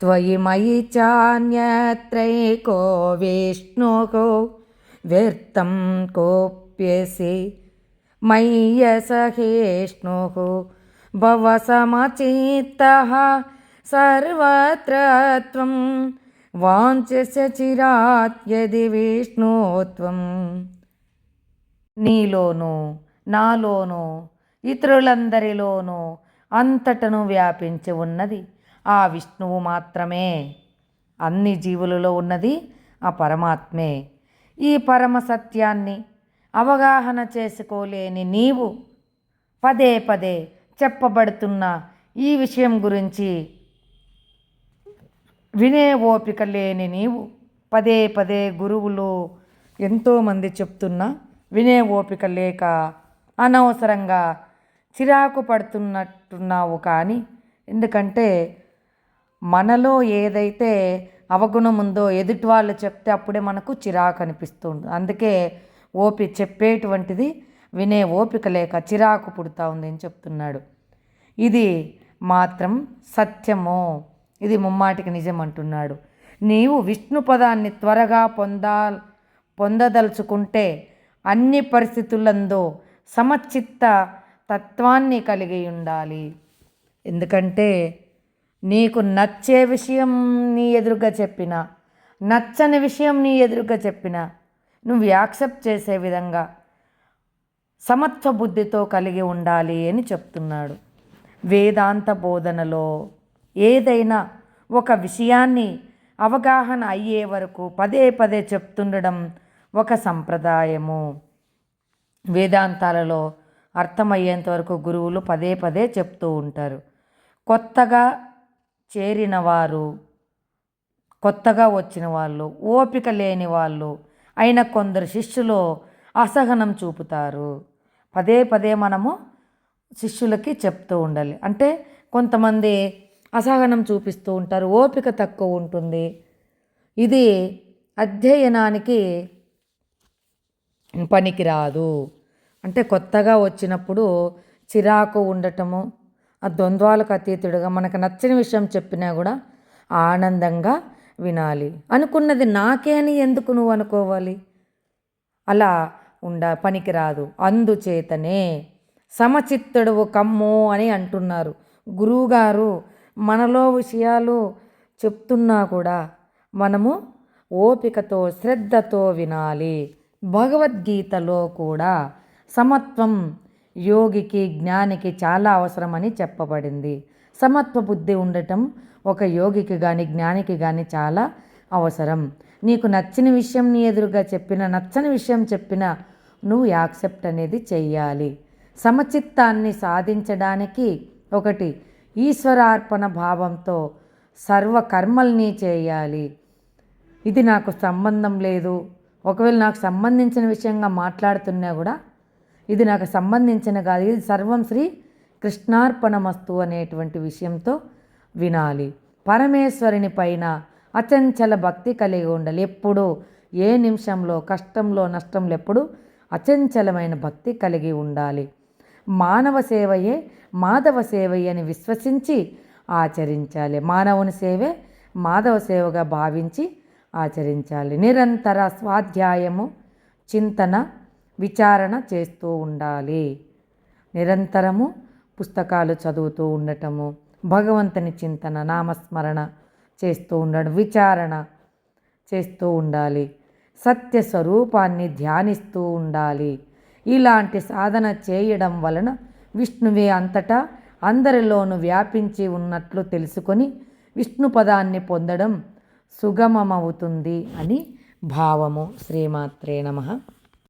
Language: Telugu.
त्वयि मयि चान्यत्रैको विष्णुः व्यर्थं कोप्यसि मय्यसहिष्णुः भवसमचित्तः सर्वत्र त्वं वाञ्छस्य चिरात् यदि विष्णो त्वं. నీలోనూ నాలోనూ ఇతరులందరిలోనూ అంతటను వ్యాపించి ఉన్నది ఆ విష్ణువు మాత్రమే. అన్ని జీవులలో ఉన్నది ఆ పరమాత్మే. ఈ పరమ సత్యాన్ని అవగాహన చేసుకోలేని నీవు పదే పదే చెప్పబడుతున్న ఈ విషయం గురించి వినే ఓపిక లేని నీవు పదే పదే గురువులు ఎంతోమంది చెప్తున్నా వినే ఓపిక లేక అనవసరంగా చిరాకు పడుతున్నట్టున్నావు. కానీ ఎందుకంటే మనలో ఏదైతే అవగుణం ఉందో ఎదుటి వాళ్ళు చెప్తే అప్పుడే మనకు చిరాకు అనిపిస్తుంది. అందుకే చెప్పేటువంటిది వినే ఓపిక లేక చిరాకు పుడుతూ ఉంది అని చెప్తున్నాడు. ఇది మాత్రం సత్యము, ఇది ముమ్మాటికి నిజం అంటున్నాడు. నీవు విష్ణు పదాన్ని త్వరగా పొందదలుచుకుంటే అన్ని పరిస్థితులందు సమచిత్త తత్వాన్ని కలిగి ఉండాలి. ఎందుకంటే నీకు నచ్చే విషయం నీ ఎదురుగా చెప్పినా, నచ్చని విషయం నీ ఎదురుగా చెప్పినా నువ్వు యాక్సెప్ట్ చేసే విధంగా సమత్వ బుద్ధితో కలిగి ఉండాలి అని చెప్తున్నాడు. వేదాంత బోధనలో ఏదైనా ఒక విషయాన్ని అవగాహన అయ్యే వరకు పదే పదే చెప్తుండడం ఒక సంప్రదాయము. వేదాంతాలలో అర్థమయ్యేంత వరకు గురువులు పదే పదే చెప్తూ ఉంటారు. కొత్తగా చేరిన వారు, కొత్తగా వచ్చిన వాళ్ళు, ఓపిక లేని వాళ్ళు అయిన కొందరు శిష్యులు అసహనం చూపుతారు. పదే పదే మనము శిష్యులకి చెప్తూ ఉండాలి. అంటే కొంతమంది అసహనం చూపిస్తూ ఉంటారు, ఓపిక తక్కువ ఉంటుంది. ఇది అధ్యయనానికి పనికిరాదు. అంటే కొత్తగా వచ్చినప్పుడు చిరాకు ఉండటము, ఆ ద్వంద్వాలకు అతీతుడుగా మనకు నచ్చని విషయం చెప్పినా కూడా ఆనందంగా వినాలి. అనుకున్నది నాకే అని ఎందుకు నువ్వు అనుకోవాలి? అలా పనికిరాదు. అందుచేతనే సమచిత్తుడు కమ్ము అని అంటున్నారు గురువుగారు. మనలో విషయాలు చెప్తున్నా కూడా మనము ఓపికతో శ్రద్ధతో వినాలి. భగవద్గీతలో కూడా సమత్వం యోగికి జ్ఞానికి చాలా అవసరమని చెప్పబడింది. సమత్వ బుద్ధి ఉండటం ఒక యోగికి కానీ జ్ఞానికి కానీ చాలా అవసరం. నీకు నచ్చిన విషయం నీ ఎదురుగా చెప్పినా, నచ్చని విషయం చెప్పినా నువ్వు యాక్సెప్ట్ అనేది చెయ్యాలి. సమచిత్తాన్ని సాధించడానికి ఒకటి ఈశ్వరార్పణ భావంతో సర్వకర్మల్ని చేయాలి. ఇది నాకు సంబంధం లేదు, ఒకవేళ నాకు సంబంధించిన విషయంగా మాట్లాడుతున్నా కూడా ఇది నాకు సంబంధించిన కాదు, ఇది సర్వం శ్రీ కృష్ణార్పణమస్తు అనేటువంటి విషయంతో వినాలి. పరమేశ్వరుని పైన అచంచల భక్తి కలిగి ఉండాలి. ఎప్పుడు ఏ నిమిషంలో కష్టంలో నష్టంలో ఎప్పుడు అచంచలమైన భక్తి కలిగి ఉండాలి. మానవ సేవయే మాధవ సేవయే అని విశ్వసించి ఆచరించాలి. మానవుని సేవే మాధవ సేవగా భావించి ఆచరించాలి. నిరంతర స్వాధ్యాయము, చింతన, విచారణ చేస్తూ ఉండాలి. నిరంతరము పుస్తకాలు చదువుతూ ఉండటము, భగవంతుని చింతన, నామస్మరణ చేస్తూ ఉండడం, విచారణ చేస్తూ ఉండాలి. సత్య స్వరూపాన్ని ధ్యానిస్తూ ఉండాలి. ఇలాంటి సాధన చేయడం వలన విష్ణువే అంతటా అందరిలోనూ వ్యాపించి ఉన్నట్లు తెలుసుకొని విష్ణు పదాన్ని పొందడం సుగమమవుతుంది అని భావము. శ్రీమాత్రే నమః.